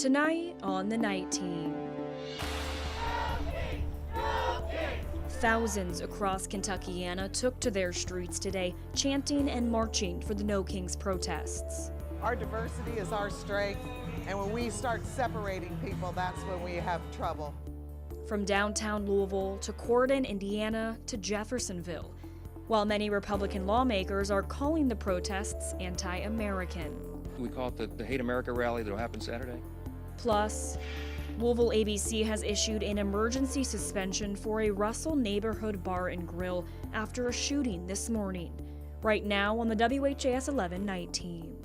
Tonight on the Night Team. Thousands across Kentuckiana took to their streets today, chanting and marching for the No Kings protests. Our diversity is our strength, and when we start separating people, that's when we have trouble. From downtown Louisville to Corydon, Indiana to Jeffersonville, while many Republican lawmakers are calling the protests anti-American. We call it the Hate America rally that'll happen Saturday. Plus, Louisville ABC has issued an emergency suspension for a Russell neighborhood bar and grill after a shooting this morning. Right now on the WHAS11 Night Team.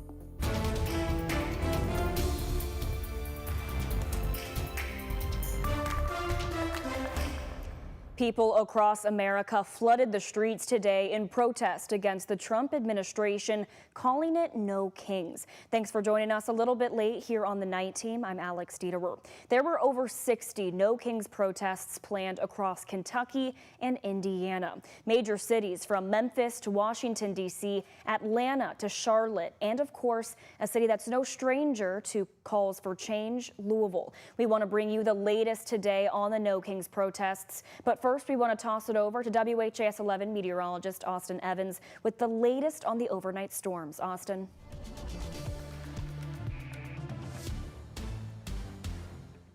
People across America flooded the streets today in protest against the Trump administration, calling it No Kings. Thanks for joining us a little bit late here on the Night Team. I'm Alex Dieterer. There were over 60 No Kings protests planned across Kentucky and Indiana. Major cities from Memphis to Washington, D.C., Atlanta to Charlotte, and of course, a city that's no stranger to calls for change, Louisville. We want to bring you the latest today on the No Kings protests, but first, we want to toss it over to WHAS 11 meteorologist Austin Evans with the latest on the overnight storms. Austin.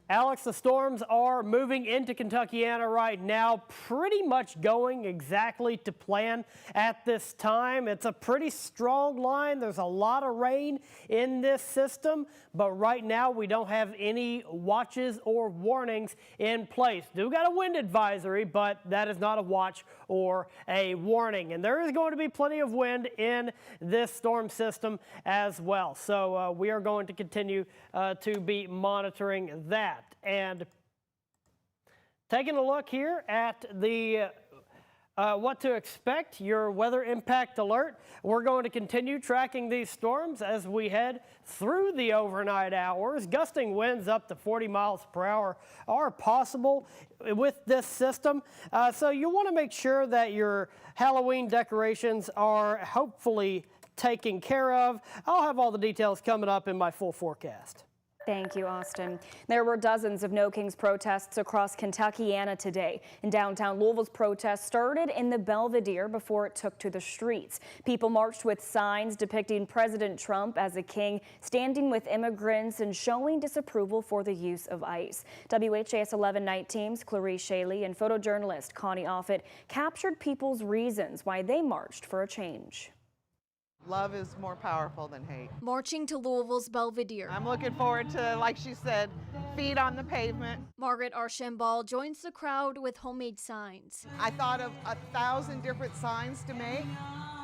Alex, the storms are moving into Kentuckiana right now, pretty much going exactly to plan at this time. It's a pretty strong line. There's a lot of rain in this system, but right now we don't have any watches or warnings in place. Do got a wind advisory, but that is not a watch or a warning. And there is going to be plenty of wind in this storm system as well. So we are going to continue to be monitoring that. And taking a look here at the what to expect, your weather impact alert. We're going to continue tracking these storms as we head through the overnight hours. Gusting winds up to 40 miles per hour are possible with this system. So you want to make sure that your Halloween decorations are hopefully taken care of. I'll have all the details coming up in my full forecast. Thank you, Austin. There were dozens of No Kings protests across Kentuckiana today. In downtown Louisville's protest started in the Belvedere before it took to the streets. People marched with signs depicting President Trump as a king, standing with immigrants and showing disapproval for the use of ICE. WHAS 11 Night Team's Clarice Shaley and photojournalist Connie Offit captured people's reasons why they marched for a change. Love is more powerful than hate. Marching to Louisville's Belvedere. I'm looking forward to, like she said, feet on the pavement. Margaret Archambault joins the crowd with homemade signs. I thought of 1,000 different signs to make,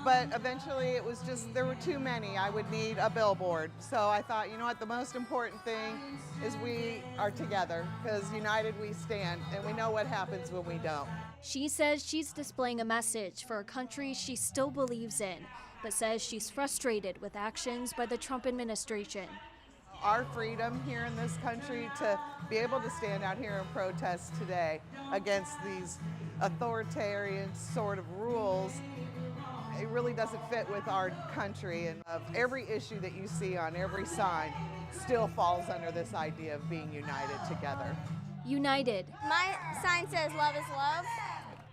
but eventually it was just, there were too many. I would need a billboard. So I thought, you know what, the most important thing is we are together, because united we stand, and we know what happens when we don't. She says she's displaying a message for a country she still believes in, but says she's frustrated with actions by the Trump administration. Our freedom here in this country to be able to stand out here and protest today against these authoritarian sort of rules, it really doesn't fit with our country. And every issue that you see on every sign still falls under this idea of being united together. United. My sign says love is love.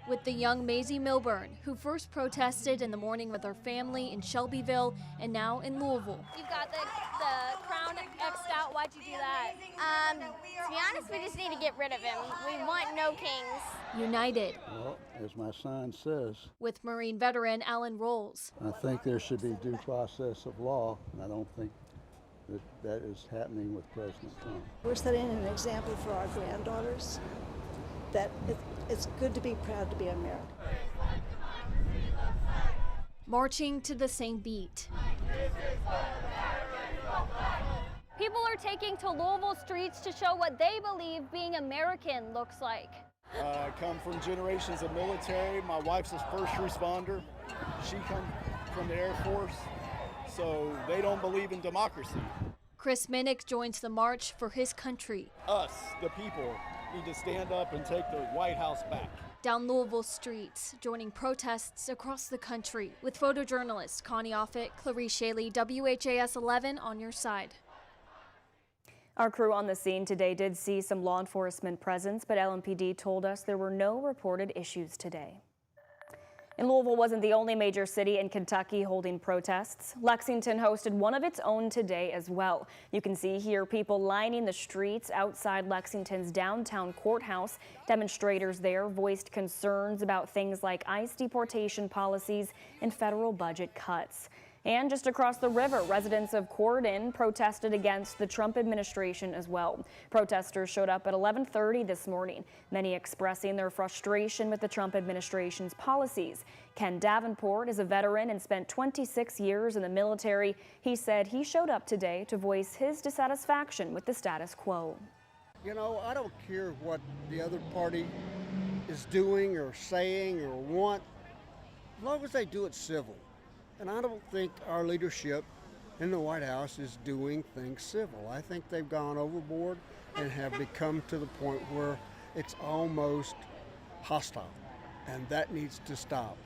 With the young Maisie Milburn, who first protested in the morning with her family in Shelbyville and now in Louisville. You've got the crown X'd out. Why'd you do that? To be honest, we just need to get rid of him. We want no kings. United. Well, as my sign says. With Marine veteran Alan Rolls. I think there should be due process of law. I don't think that is happening with President Trump. We're setting an example for our granddaughters that it's good to be proud to be American. Marching to the same beat. People are taking to Louisville streets to show what they believe being American looks like. I come from generations of military. My wife's a first responder. She comes from the Air Force, so they don't believe in democracy. Chris Minnick joins the march for his country. Us, the people, need to stand up and take the White House back. Down Louisville streets, joining protests across the country. With photojournalist Connie Offit, Clarice Shaley, WHAS 11 on your side. Our crew on the scene today did see some law enforcement presence, but LMPD told us there were no reported issues today. And Louisville wasn't the only major city in Kentucky holding protests. Lexington hosted one of its own today as well. You can see here people lining the streets outside Lexington's downtown courthouse. Demonstrators there voiced concerns about things like ICE deportation policies and federal budget cuts. And just across the river, residents of Corydon protested against the Trump administration as well. Protesters showed up at 11:30 this morning, many expressing their frustration with the Trump administration's policies. Ken Davenport is a veteran and spent 26 years in the military. He said he showed up today to voice his dissatisfaction with the status quo. You know, I don't care what the other party is doing or saying or want, as long as they do it civil. And I don't think our leadership in the White House is doing things civil. I think they've gone overboard and have become to the point where it's almost hostile, and that needs to stop.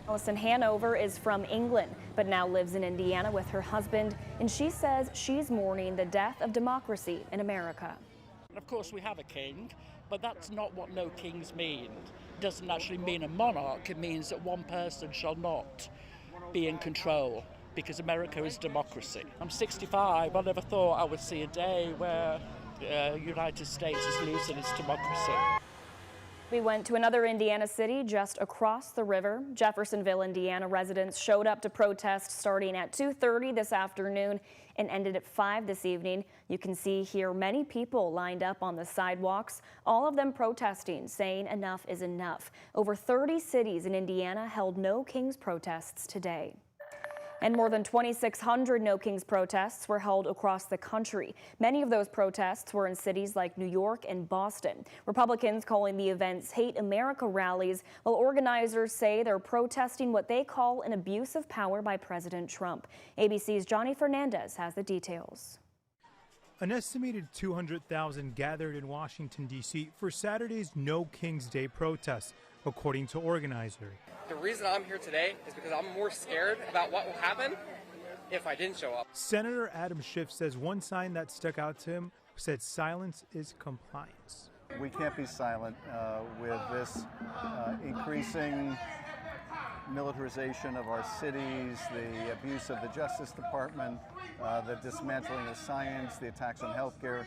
Allison Hanover is from England, but now lives in Indiana with her husband, and she says she's mourning the death of democracy in America. Of course, we have a king, but that's not what no kings mean. It doesn't actually mean a monarch. It means that one person shall not be in control, because America is democracy. I'm 65. I never thought I would see a day where the United States is losing its democracy. We went to another Indiana city just across the river. Jeffersonville, Indiana residents showed up to protest starting at 2:30 this afternoon and ended at 5 this evening. You can see here many people lined up on the sidewalks, all of them protesting, saying enough is enough. Over 30 cities in Indiana held No Kings protests today. And more than 2,600 No Kings protests were held across the country. Many of those protests were in cities like New York and Boston. Republicans calling the events Hate America rallies, while organizers say they're protesting what they call an abuse of power by President Trump. ABC's Johnny Fernandez has the details. An estimated 200,000 gathered in Washington, D.C. for Saturday's No Kings Day protests, according to organizers. The reason I'm here today is because I'm more scared about what will happen if I didn't show up. Senator Adam Schiff says one sign that stuck out to him said silence is compliance. We can't be silent with this increasing militarization of our cities, the abuse of the Justice Department, the dismantling of science, the attacks on healthcare.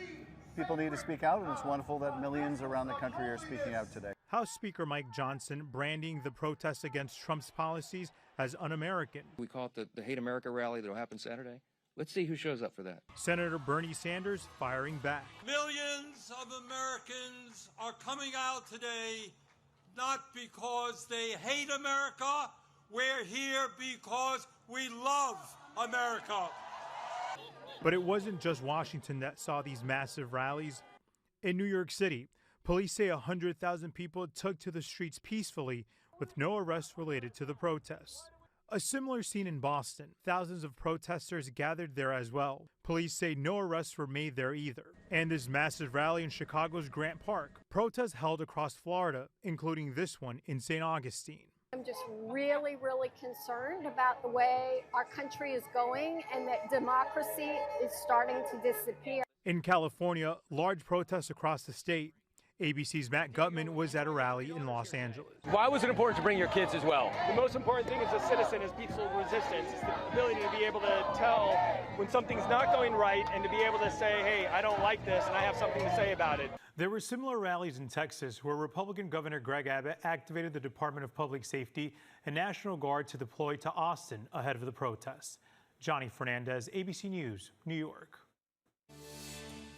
People need to speak out, and it's wonderful that millions around the country are speaking out today. House Speaker Mike Johnson branding the protests against Trump's policies as un-American. We call it the Hate America rally that will happen Saturday. Let's see who shows up for that. Senator Bernie Sanders firing back. Millions of Americans are coming out today not because they hate America. We're here because we love America. But it wasn't just Washington that saw these massive rallies. In New York City, police say 100,000 people took to the streets peacefully with no arrests related to the protests. A similar scene in Boston. Thousands of protesters gathered there as well. Police say no arrests were made there either. And this massive rally in Chicago's Grant Park. Protests held across Florida, including this one in St. Augustine. I'm just really, really concerned about the way our country is going and that democracy is starting to disappear. In California, large protests across the state. ABC's Matt Gutman was at a rally in Los Angeles. Why was it important to bring your kids as well? The most important thing as a citizen is peaceful resistance. It's the ability to be able to tell when something's not going right and to be able to say, hey, I don't like this and I have something to say about it. There were similar rallies in Texas where Republican Governor Greg Abbott activated the Department of Public Safety and National Guard to deploy to Austin ahead of the protests. Johnny Fernandez, ABC News, New York.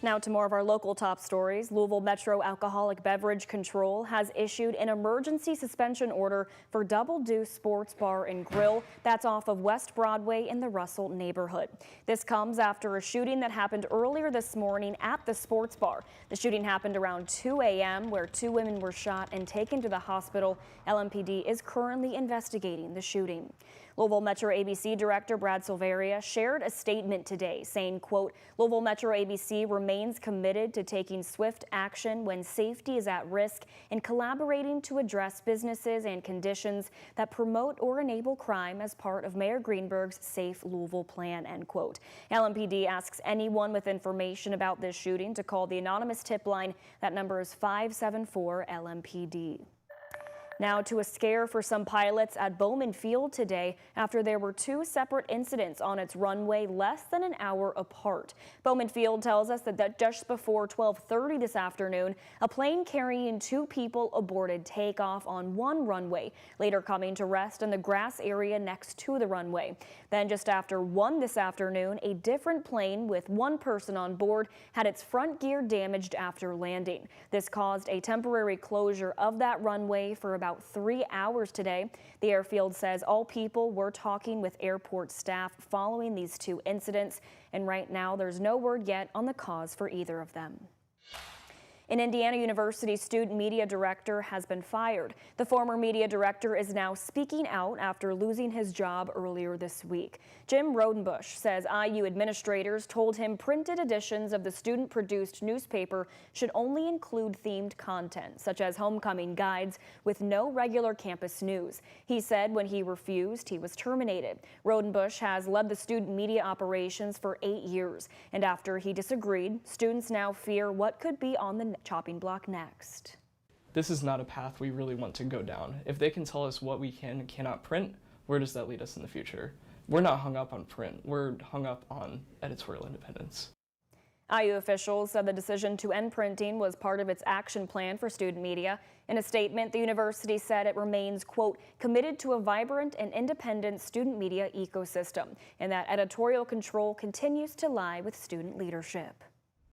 Now to more of our local top stories. Louisville Metro Alcoholic Beverage Control has issued an emergency suspension order for Double Deuce Sports Bar and Grill. That's off of West Broadway in the Russell neighborhood. This comes after a shooting that happened earlier this morning at the sports bar. The shooting happened around 2 a.m. where 2 women were shot and taken to the hospital. LMPD is currently investigating the shooting. Louisville Metro ABC Director Brad Silveria shared a statement today saying, quote, Louisville Metro ABC remains committed to taking swift action when safety is at risk and collaborating to address businesses and conditions that promote or enable crime as part of Mayor Greenberg's Safe Louisville plan, end quote. LMPD asks anyone with information about this shooting to call the anonymous tip line. That number is 574-LMPD. Now to a scare for some pilots at Bowman Field today after there were two separate incidents on its runway less than an hour apart. Bowman Field tells us that just before 12:30 this afternoon, a plane carrying two people aborted takeoff on one runway, later coming to rest in the grass area next to the runway. Then just after 1 this afternoon, a different plane with one person on board had its front gear damaged after landing. This caused a temporary closure of that runway for about 3 hours today. The airfield says all people were talking with airport staff following these two incidents, and right now there's no word yet on the cause for either of them. An Indiana University student media director has been fired. The former media director is now speaking out after losing his job earlier this week. Jim Rodenbush says IU administrators told him printed editions of the student-produced newspaper should only include themed content, such as homecoming guides, with no regular campus news. He said when he refused, he was terminated. Rodenbush has led the student media operations for 8 years, and after he disagreed, students now fear what could be on the chopping block next. This is not a path we really want to go down. If they can tell us what we can and cannot print, where does that lead us in the future? We're not hung up on print, we're hung up on editorial independence. IU officials said the decision to end printing was part of its action plan for student media. In a statement, the university said it remains, quote, committed to a vibrant and independent student media ecosystem, and that editorial control continues to lie with student leadership.